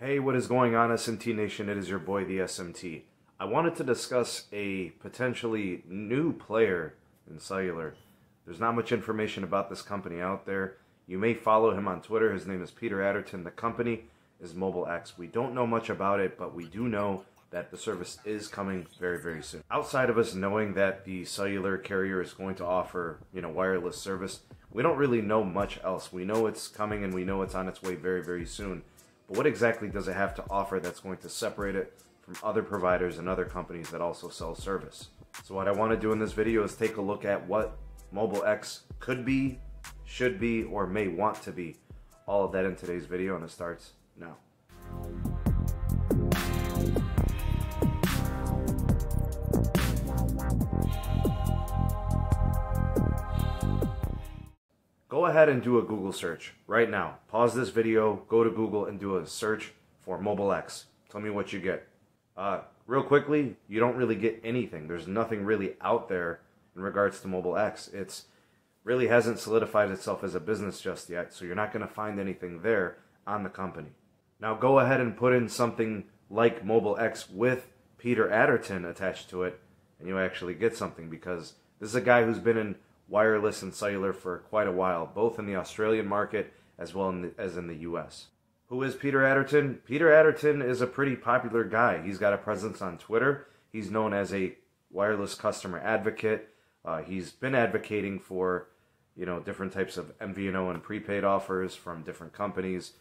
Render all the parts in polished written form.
Hey, what is going on, SMT Nation? It is your boy, the SMT. I wanted to discuss a potentially new player in cellular. There's not much information about this company out there. You may follow him on Twitter. His name is Peter Atterton. The company is MobileX. We don't know much about it, but we do know that the service is coming very, very soon. Outside of us knowing that the cellular carrier is going to offer, wireless service, we don't really know much else. We know it's coming and we know it's on its way very, very soon. But what exactly does it have to offer that's going to separate it from other providers and other companies that also sell service? So what I want to do in this video is take a look at what MobileX could be, should be, or may want to be. All of that in today's video, and it starts now. Go ahead and do a Google search right now. Pause this video, go to Google and do a search for MobileX. Tell me what you get. Real quickly, you don't really get anything. There's nothing really out there in regards to MobileX. It's really hasn't solidified itself as a business just yet, so you're not going to find anything there on the company. Now go ahead and put in something like MobileX with Peter Atterton attached to it, and you actually get something, because this is a guy who's been in wireless and cellular for quite a while, both in the Australian market as well as in the US. Who is Peter Atterton? Peter Atterton is a pretty popular guy. He's got a presence on Twitter. He's known as a wireless customer advocate. He's been advocating for, different types of MVNO and prepaid offers from different companies.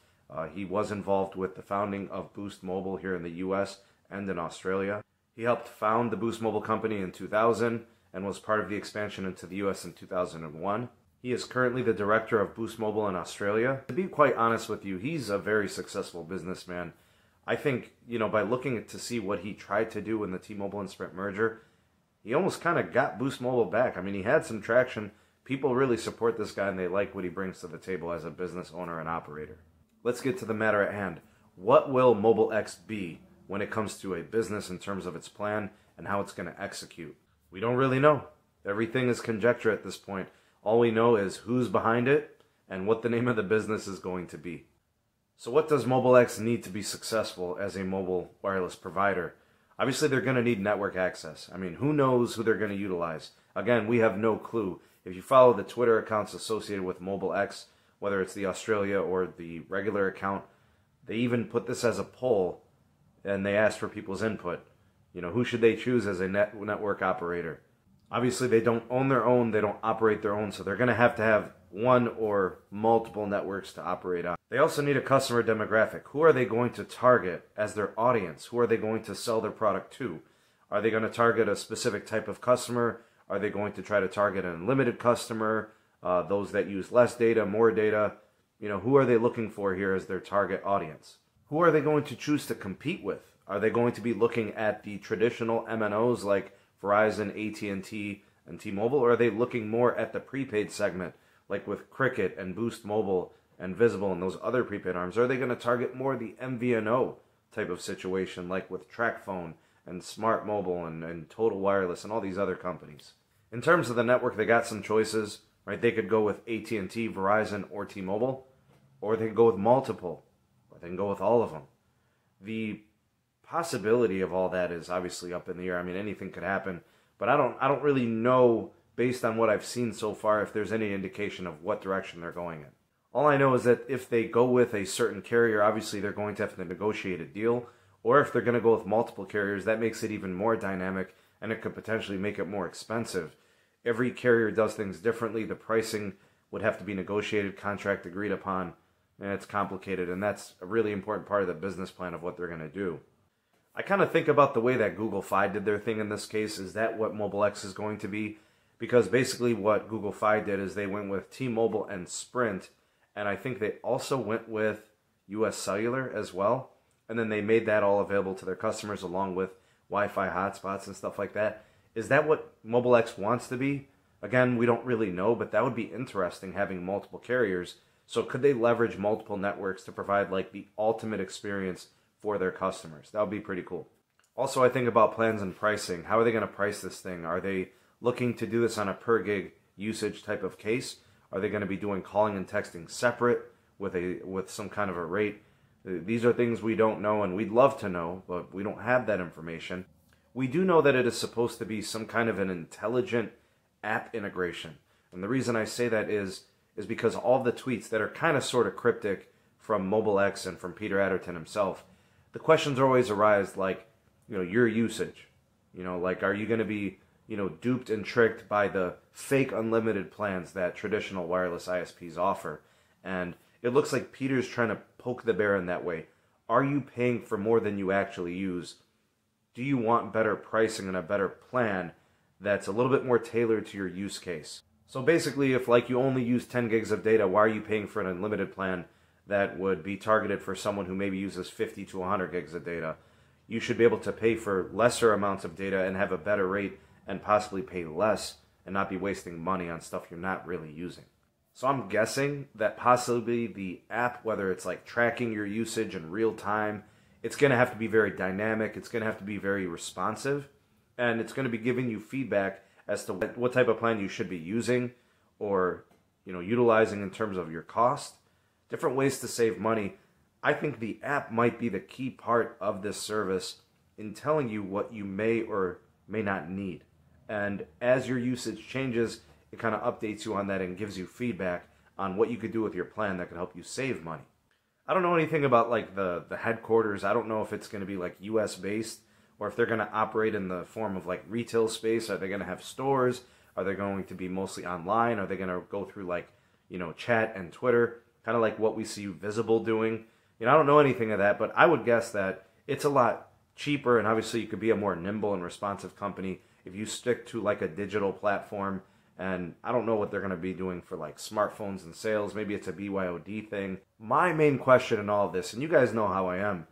He was involved with the founding of Boost Mobile here in the US and in Australia. He helped found the Boost Mobile company in 2000 and was part of the expansion into the US in 2001. He is currently the director of Boost Mobile in Australia. To be quite honest with you, he's a very successful businessman. I think, by looking to see what he tried to do in the T-Mobile and Sprint merger, he almost kind of got Boost Mobile back. I mean, he had some traction. People really support this guy and they like what he brings to the table as a business owner and operator. Let's get to the matter at hand. What will MobileX be when it comes to a business in terms of its plan and how it's going to execute? We don't really know. Everything is conjecture at this point. All we know is who's behind it and what the name of the business is going to be. So what does MobileX need to be successful as a mobile wireless provider? Obviously, they're going to need network access. I mean, who knows who they're going to utilize? Again, we have no clue. If you follow the Twitter accounts associated with MobileX, whether it's the Australia or the regular account, they even put this as a poll and they asked for people's input. Who should they choose as a network operator? Obviously, they don't own their own, they don't operate their own, so they're going to have one or multiple networks to operate on. They also need a customer demographic. Who are they going to target as their audience? Who are they going to sell their product to? Are they going to target a specific type of customer? Are they going to try to target an unlimited customer? Those that use less data, more data? Who are they looking for here as their target audience? Who are they going to choose to compete with? Are they going to be looking at the traditional MNOs like Verizon, AT&T, and T-Mobile, or are they looking more at the prepaid segment, like with Cricket and Boost Mobile and Visible and those other prepaid arms? Are they going to target more the MVNO type of situation, like with TracFone and Smart Mobile and Total Wireless and all these other companies? In terms of the network, they got some choices, right? They could go with AT&T, Verizon, or T-Mobile, or they could go with multiple, or they can go with all of them. The possibility of all that is obviously up in the air. I mean, anything could happen, but I don't really know, based on what I've seen so far, if there's any indication of what direction they're going in. All I know is that if they go with a certain carrier, obviously they're going to have to negotiate a deal, or if they're going to go with multiple carriers, that makes it even more dynamic, and it could potentially make it more expensive. Every carrier does things differently. The pricing would have to be negotiated, contract agreed upon, and it's complicated, and that's a really important part of the business plan of what they're going to do. I kind of think about the way that Google Feye did their thing in this case. Is that what MobileX is going to be? Because basically what Google Feye did is they went with T-Mobile and Sprint, and I think they also went with US Cellular as well, and then they made that all available to their customers along with Wi-Fi hotspots and stuff like that. Is that what MobileX wants to be? Again, we don't really know, but that would be interesting, having multiple carriers. So could they leverage multiple networks to provide like the ultimate experience for their customers? That would be pretty cool. Also, I think about plans and pricing. How are they going to price this thing? Are they looking to do this on a per gig usage type of case? Are they going to be doing calling and texting separate with some kind of a rate? These are things we don't know, and we'd love to know, but we don't have that information. We do know that it is supposed to be some kind of an intelligent app integration. And the reason I say that is because all the tweets that are kind of sort of cryptic from MobileX and from Peter Atterton himself, the questions always arise like, your usage. Like, are you going to be, duped and tricked by the fake unlimited plans that traditional wireless ISPs offer? And it looks like Peter's trying to poke the bear in that way. Are you paying for more than you actually use? Do you want better pricing and a better plan that's a little bit more tailored to your use case? So basically, if you only use 10 gigs of data, why are you paying for an unlimited plan that would be targeted for someone who maybe uses 50 to 100 gigs of data? You should be able to pay for lesser amounts of data and have a better rate and possibly pay less and not be wasting money on stuff you're not really using. So I'm guessing that possibly the app, whether it's like tracking your usage in real time, it's going to have to be very dynamic, it's going to have to be very responsive, and it's going to be giving you feedback as to what type of plan you should be using or utilizing in terms of your cost, different ways to save money. I think the app might be the key part of this service in telling you what you may or may not need. And as your usage changes, it kind of updates you on that and gives you feedback on what you could do with your plan that could help you save money. I don't know anything about the headquarters. I don't know if it's going to be US based or if they're going to operate in the form of retail space. Are they going to have stores? Are they going to be mostly online? Are they going to go through chat and Twitter, kind of like what we see Visible doing? I don't know anything of that, but I would guess that it's a lot cheaper, and obviously you could be a more nimble and responsive company if you stick to a digital platform. And I don't know what they're going to be doing for smartphones and sales. Maybe it's a BYOD thing. My main question in all of this, and you guys know how I am,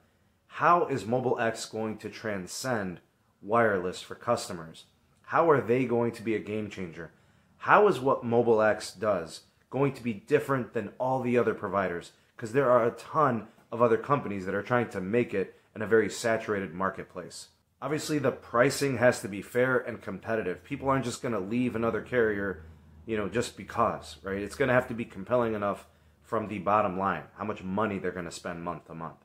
how is MobileX going to transcend wireless for customers? How are they going to be a game changer? How is what MobileX does going to be different than all the other providers? Because there are a ton of other companies that are trying to make it in a very saturated marketplace. Obviously, the pricing has to be fair and competitive. People aren't just going to leave another carrier, just because, right? It's going to have to be compelling enough from the bottom line, how much money they're going to spend month to month.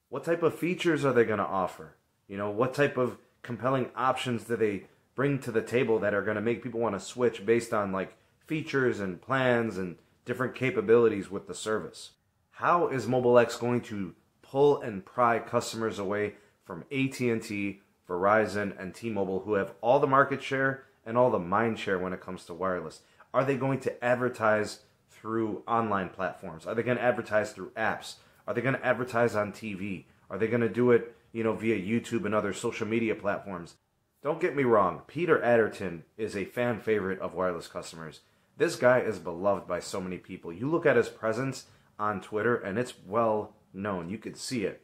What type of features are they going to offer? What type of compelling options do they bring to the table that are going to make people want to switch based on features and plans and different capabilities with the service? How is MobileX going to pull and pry customers away from AT&T, Verizon, and T-Mobile, who have all the market share and all the mind share when it comes to wireless? Are they going to advertise through online platforms? Are they going to advertise through apps? Are they going to advertise on TV? Are they going to do it, via YouTube and other social media platforms? Don't get me wrong, Peter Atterton is a fan favorite of wireless customers. This guy is beloved by so many people. You look at his presence on Twitter and it's well known. You could see it.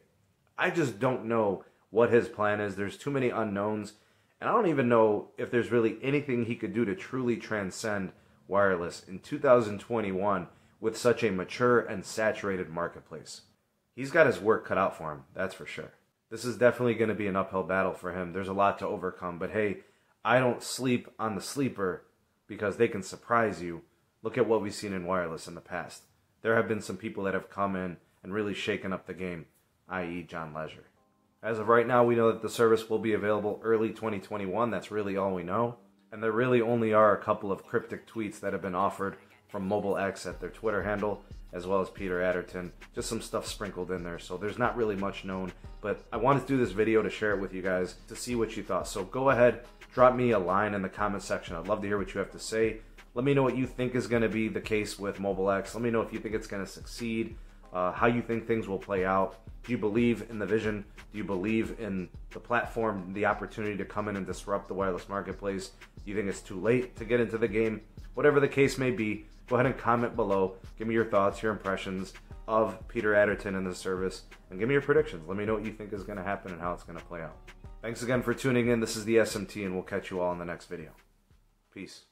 I just don't know what his plan is. There's too many unknowns, and I don't even know if there's really anything he could do to truly transcend wireless in 2021 with such a mature and saturated marketplace. He's got his work cut out for him, that's for sure. This is definitely going to be an uphill battle for him. There's a lot to overcome, but hey, I don't sleep on the sleeper because they can surprise you. Look at what we've seen in wireless in the past. There have been some people that have come in and really shaken up the game, i.e. John Legere. As of right now, we know that the service will be available early 2021. That's really all we know. And there really only are a couple of cryptic tweets that have been offered from MobileX at their Twitter handle, as well as Peter Atterton. Just some stuff sprinkled in there, so there's not really much known. But I wanted to do this video to share it with you guys to see what you thought. So go ahead, drop me a line in the comment section. I'd love to hear what you have to say. Let me know what you think is going to be the case with MobileX. Let me know if you think it's going to succeed, how you think things will play out. Do you believe in the vision? Do you believe in the platform, the opportunity to come in and disrupt the wireless marketplace? Do you think it's too late to get into the game? Whatever the case may be, go ahead and comment below. Give me your thoughts, your impressions of Peter Atterton and the service, and give me your predictions. Let me know what you think is going to happen and how it's going to play out. Thanks again for tuning in. This is the SMT, and we'll catch you all in the next video. Peace.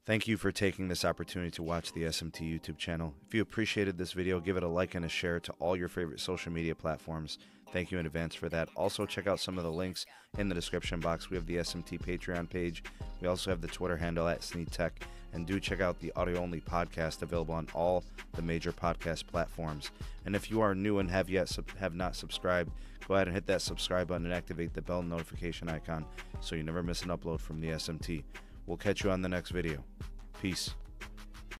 Thank you for taking this opportunity to watch the SMT YouTube channel. If you appreciated this video, give it a like and a share to all your favorite social media platforms. Thank you in advance for that. Also, check out some of the links in the description box. We have the SMT Patreon page. We also have the Twitter handle at SneedTech. And do check out the audio-only podcast available on all the major podcast platforms. And if you are new and have not subscribed, go ahead and hit that subscribe button and activate the bell notification icon so you never miss an upload from the SMT. We'll catch you on the next video. Peace.